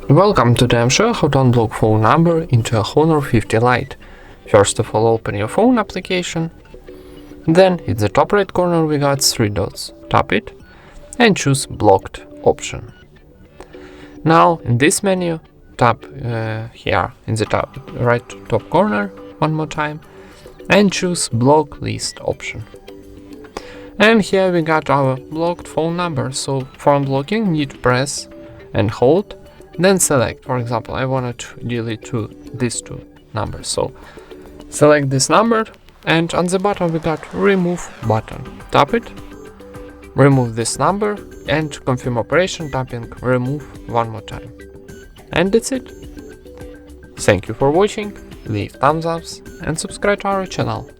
Welcome. Today I'm showing how to unblock phone number into a Honor 50 Lite. First of all, open your phone application. Then in the top right corner we got 3 dots. Tap it and choose blocked option. Now in this menu, tap here in the right top corner one more time and choose block list option. And here we got our blocked phone number. So for unblocking, need to press and hold, then select. For example, I wanted to delete these two numbers. So select this number, and on the bottom we got remove button. Tap it, remove this number, and confirm operation, tapping remove one more time. And that's it. Thank you for watching, leave thumbs ups and subscribe to our channel.